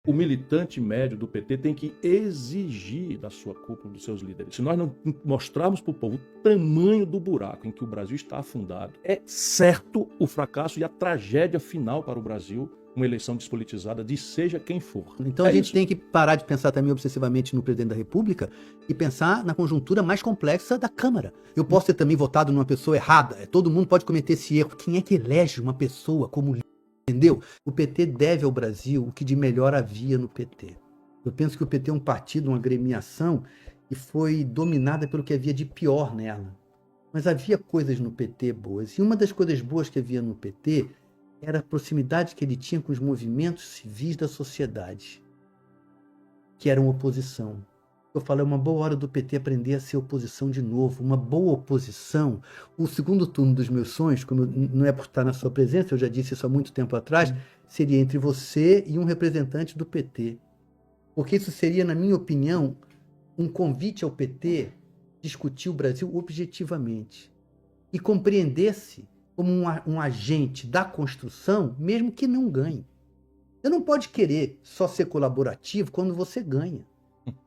O militante médio do PT tem que exigir da sua cúpula, dos seus líderes. Se nós não mostrarmos para o povo o tamanho do buraco em que o Brasil está afundado, é certo o fracasso e a tragédia final para o Brasil, uma eleição despolitizada de seja quem for. Então a gente tem que parar de pensar também obsessivamente no presidente da República e pensar na conjuntura mais complexa da Câmara. Eu posso ter também votado numa pessoa errada, todo mundo pode cometer esse erro. Quem é que elege uma pessoa como líder? Entendeu? O PT deve ao Brasil o que de melhor havia no PT. Eu penso que o PT é um partido, uma agremiação, e foi dominada pelo que havia de pior nela. Mas havia coisas no PT boas. E uma das coisas boas que havia no PT era a proximidade que ele tinha com os movimentos civis da sociedade, que eram oposição. Eu falo, é uma boa hora do PT aprender a ser oposição de novo, uma boa oposição. O segundo turno dos meus sonhos, como não é por estar na sua presença, eu já disse isso há muito tempo atrás, seria entre você e um representante do PT. Porque isso seria, na minha opinião, um convite ao PT discutir o Brasil objetivamente e compreender-se como um agente da construção, mesmo que não ganhe. Você não pode querer só ser colaborativo quando você ganha.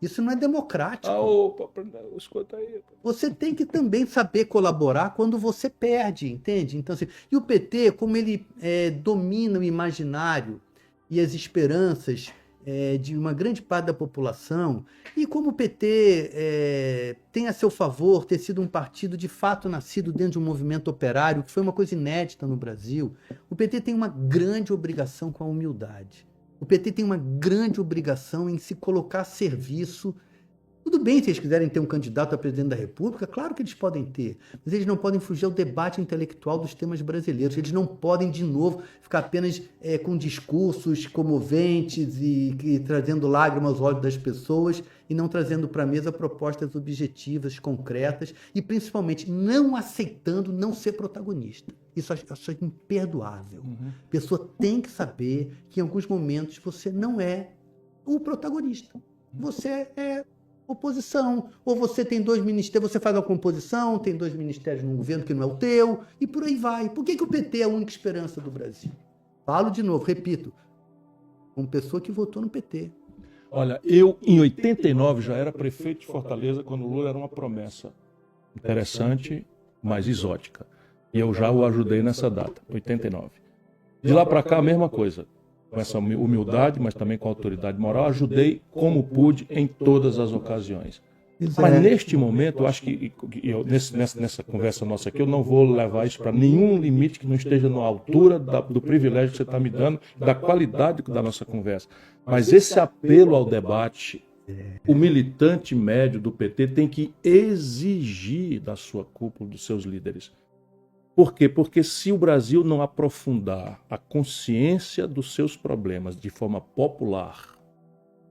Isso não é democrático. Escuta aí. Você tem que também saber colaborar quando você perde, entende? Então, assim, e o PT, como ele domina o imaginário e as esperanças de uma grande parte da população, e como o PT tem a seu favor ter sido um partido de fato nascido dentro de um movimento operário, que foi uma coisa inédita no Brasil, o PT tem uma grande obrigação com a humildade. O PT tem uma grande obrigação em se colocar a serviço. Tudo bem se eles quiserem ter um candidato a presidente da República, claro que eles podem ter, mas eles não podem fugir ao debate intelectual dos temas brasileiros. Eles não podem, de novo, ficar apenas com discursos comoventes e trazendo lágrimas aos olhos das pessoas e não trazendo para a mesa propostas objetivas, concretas e, principalmente, não aceitando não ser protagonista. Isso eu acho imperdoável. A pessoa tem que saber que, em alguns momentos, você não é o protagonista. Você é oposição, ou você tem 2 ministérios, você faz a composição, tem 2 ministérios no governo que não é o teu, e por aí vai. Por que o PT é a única esperança do Brasil? Falo de novo, repito, uma pessoa que votou no PT. Olha, eu em 89 já era prefeito de Fortaleza quando o Lula era uma promessa interessante, mas exótica. E eu já o ajudei nessa data, 89. De lá para cá a mesma coisa. Com essa humildade, mas também com autoridade moral, ajudei como pude em todas as ocasiões. Mas neste momento, eu acho que nessa conversa nossa aqui, eu não vou levar isso para nenhum limite que não esteja na altura do privilégio que você está me dando, da qualidade da nossa conversa. Mas esse apelo ao debate, o militante médio do PT tem que exigir da sua cúpula, dos seus líderes. Por quê? Porque se o Brasil não aprofundar a consciência dos seus problemas de forma popular,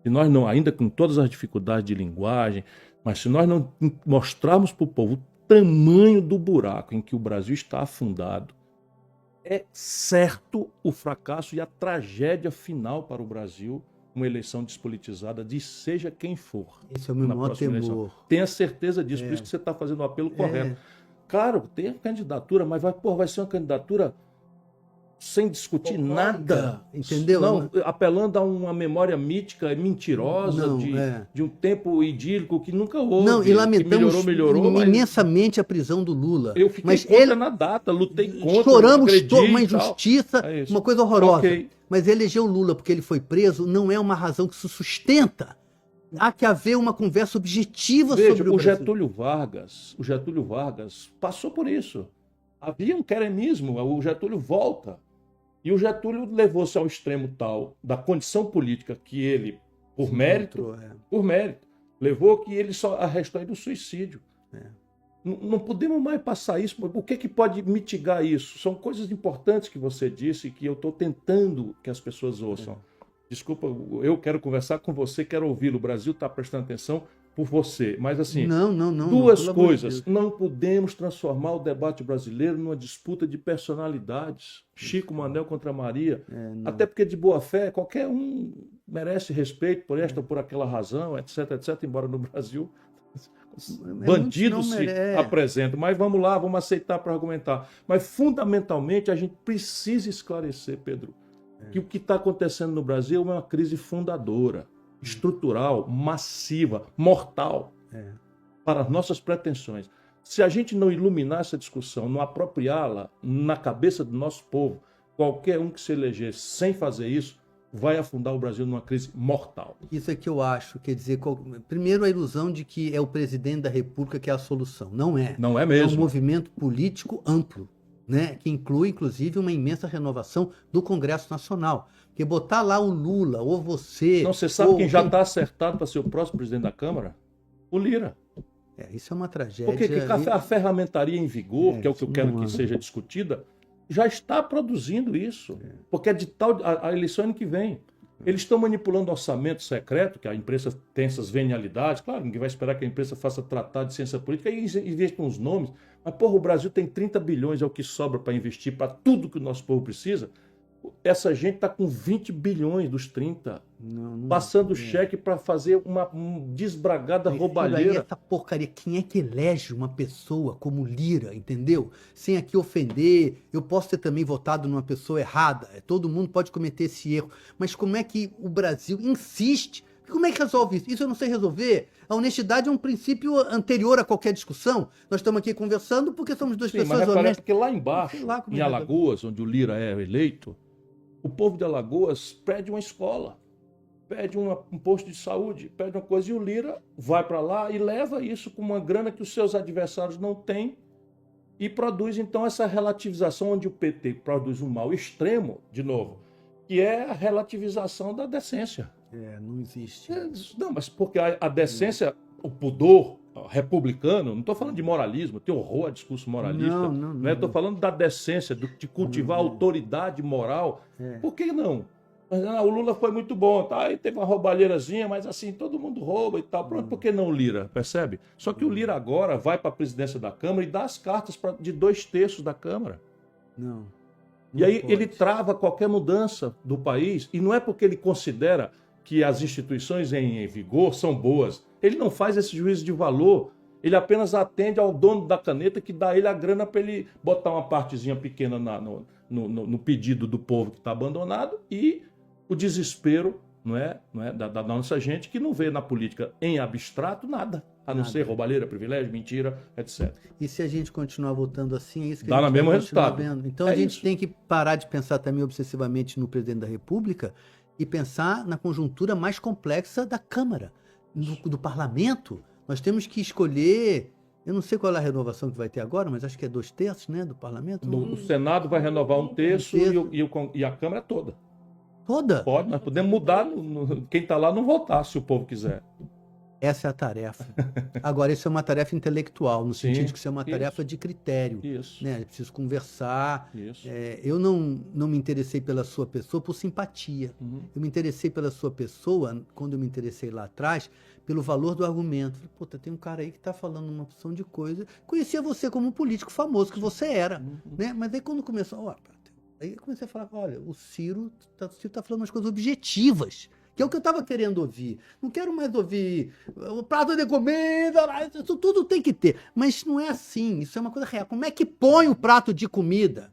se nós não, ainda com todas as dificuldades de linguagem, mas se nós não mostrarmos para o povo o tamanho do buraco em que o Brasil está afundado, é certo o fracasso e a tragédia final para o Brasil, uma eleição despolitizada de seja quem for. Esse é o meu maior temor. Tenha certeza disso, por isso que você está fazendo o apelo correto. Claro, tem a candidatura, mas vai ser uma candidatura sem discutir nada. Entendeu? Não, apelando a uma memória mítica, mentirosa, de um tempo idílico que nunca houve. Não, e lamentamos melhorou, imensamente a prisão do Lula. Eu fiquei contra na data, lutei contra. Choramos uma injustiça, uma coisa horrorosa. Okay. Mas eleger o Lula porque ele foi preso não é uma razão que se sustenta. Há que haver uma conversa objetiva sobre o Brasil. O Getúlio Vargas passou por isso. Havia um queremismo, o Getúlio volta. E o Getúlio levou-se ao extremo tal da condição política que ele, por mérito, levou que ele só arrestou do suicídio. Não podemos mais passar isso. O que pode mitigar isso? São coisas importantes que você disse que eu estou tentando que as pessoas ouçam. Desculpa, eu quero conversar com você, quero ouvi-lo. O Brasil está prestando atenção por você. Mas, assim, duas coisas. Não podemos transformar o debate brasileiro numa disputa de personalidades. Chico, Manel contra Maria. Até porque, de boa fé, qualquer um merece respeito por esta ou por aquela razão, etc, etc. Embora no Brasil bandidos se apresentam. Mas vamos lá, vamos aceitar para argumentar. Mas, fundamentalmente, a gente precisa esclarecer, Pedro, que o que está acontecendo no Brasil é uma crise fundadora, estrutural, massiva, mortal para as nossas pretensões. Se a gente não iluminar essa discussão, não apropriá-la na cabeça do nosso povo, qualquer um que se eleger sem fazer isso, vai afundar o Brasil numa crise mortal. Isso é que eu acho, quer dizer, primeiro a ilusão de que é o presidente da República que é a solução. Não é. Não é mesmo. É um movimento político amplo, né? Que inclui, inclusive, uma imensa renovação do Congresso Nacional. Porque botar lá o Lula, ou você... Não, você sabe quem já está acertado para ser o próximo presidente da Câmara? O Lira. Isso é uma tragédia. Porque a ferramentaria em vigor, que é o que eu quero que seja discutida, já está produzindo isso. Porque é de tal a eleição ano que vem. Eles estão manipulando orçamento secreto, que a imprensa tem essas venialidades. Claro, ninguém vai esperar que a imprensa faça tratado de ciência política e investe uns nomes. Mas, porra, o Brasil tem 30 bilhões, é o que sobra para investir para tudo que o nosso povo precisa. Essa gente está com 20 bilhões dos 30, passando cheque para fazer uma desbragada roubalheira. Essa porcaria, quem é que elege uma pessoa como Lira, entendeu? Sem aqui ofender, eu posso ter também votado numa pessoa errada, todo mundo pode cometer esse erro, mas como é que o Brasil insiste? Como é que resolve isso? Isso eu não sei resolver. A honestidade é um princípio anterior a qualquer discussão. Nós estamos aqui conversando porque somos duas pessoas honestas. Porque lá embaixo, em Alagoas, onde o Lira é eleito, o povo de Alagoas pede uma escola, pede um posto de saúde, pede uma coisa, e o Lira vai para lá e leva isso com uma grana que os seus adversários não têm e produz, então, essa relativização onde o PT produz um mal extremo, de novo, que é a relativização da decência. Não existe. Não, mas porque a decência, o pudor republicano, não estou falando de moralismo, tenho horror a discurso moralista. Não. Estou falando da decência, de cultivar a autoridade moral. Por que não? Mas, o Lula foi muito bom, tá? Aí teve uma roubalheirazinha, mas assim, todo mundo rouba e tal. Pronto, por que não o Lira? Percebe? Só que o Lira agora vai para a presidência da Câmara e dá as cartas de 2/3 da Câmara. E aí ele trava qualquer mudança do país, e não é porque ele considera que as instituições em vigor são boas. Ele não faz esse juízo de valor. Ele apenas atende ao dono da caneta que dá ele a grana para ele botar uma partezinha pequena no pedido do povo que está abandonado e o desespero da nossa gente que não vê na política em abstrato nada, a não ser roubalheira, privilégio, mentira, etc. E se a gente continuar votando assim, é isso que dá a gente no mesmo resultado. Vendo. Então a gente tem que parar de pensar também obsessivamente no presidente da República e pensar na conjuntura mais complexa da Câmara, do parlamento. Nós temos que escolher, eu não sei qual é a renovação que vai ter agora, mas acho que é 2/3, né, do parlamento. O Senado vai renovar 1/3 e a Câmara toda. Toda? Pode, nós podemos mudar, quem está lá não votar, se o povo quiser. Essa é a tarefa. Agora, isso é uma tarefa intelectual, no sentido de que isso é uma tarefa de critério. Né? É preciso conversar. Eu não me interessei pela sua pessoa por simpatia. Eu me interessei pela sua pessoa, quando eu me interessei lá atrás, pelo valor do argumento. Falei, puta, tem um cara aí que está falando uma opção de coisa. Conhecia você como um político famoso que você era. Né? Mas aí quando começou... Aí eu comecei a falar, olha, o Ciro tá falando umas coisas objetivas. Que é o que eu estava querendo ouvir. Não quero mais ouvir o prato de comida, isso tudo tem que ter. Mas não é assim, isso é uma coisa real. Como é que põe o prato de comida?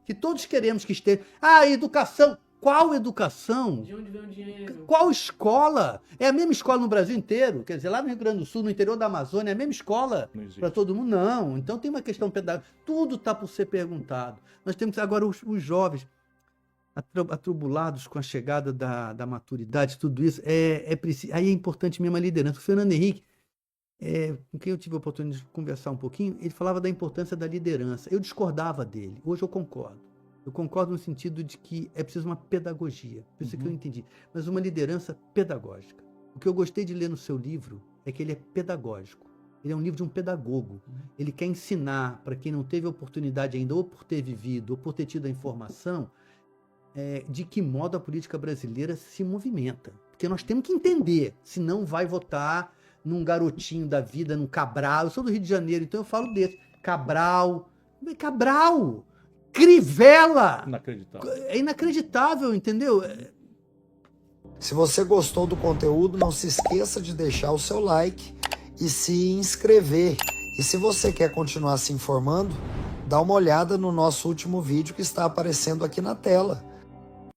Que todos queremos que esteja. Educação. Qual educação? De onde vem o dinheiro? Qual escola? É a mesma escola no Brasil inteiro? Quer dizer, lá no Rio Grande do Sul, no interior da Amazônia, é a mesma escola para todo mundo? Não. Então tem uma questão pedagógica. Tudo está por ser perguntado. Nós temos agora os jovens atribulados com a chegada da maturidade, tudo isso, aí é importante mesmo a liderança. O Fernando Henrique, com quem eu tive a oportunidade de conversar um pouquinho, ele falava da importância da liderança. Eu discordava dele, hoje eu concordo. Eu concordo no sentido de que é preciso uma pedagogia, por isso que eu entendi, mas uma liderança pedagógica. O que eu gostei de ler no seu livro é que ele é pedagógico. Ele é um livro de um pedagogo. Ele quer ensinar para quem não teve a oportunidade ainda, ou por ter vivido, ou por ter tido a informação, de que modo a política brasileira se movimenta. Porque nós temos que entender, senão vai votar num garotinho da vida, num Cabral. Eu sou do Rio de Janeiro, então eu falo desse. Cabral, Crivella. Inacreditável. É inacreditável, entendeu? Se você gostou do conteúdo, não se esqueça de deixar o seu like e se inscrever. E se você quer continuar se informando, dá uma olhada no nosso último vídeo que está aparecendo aqui na tela.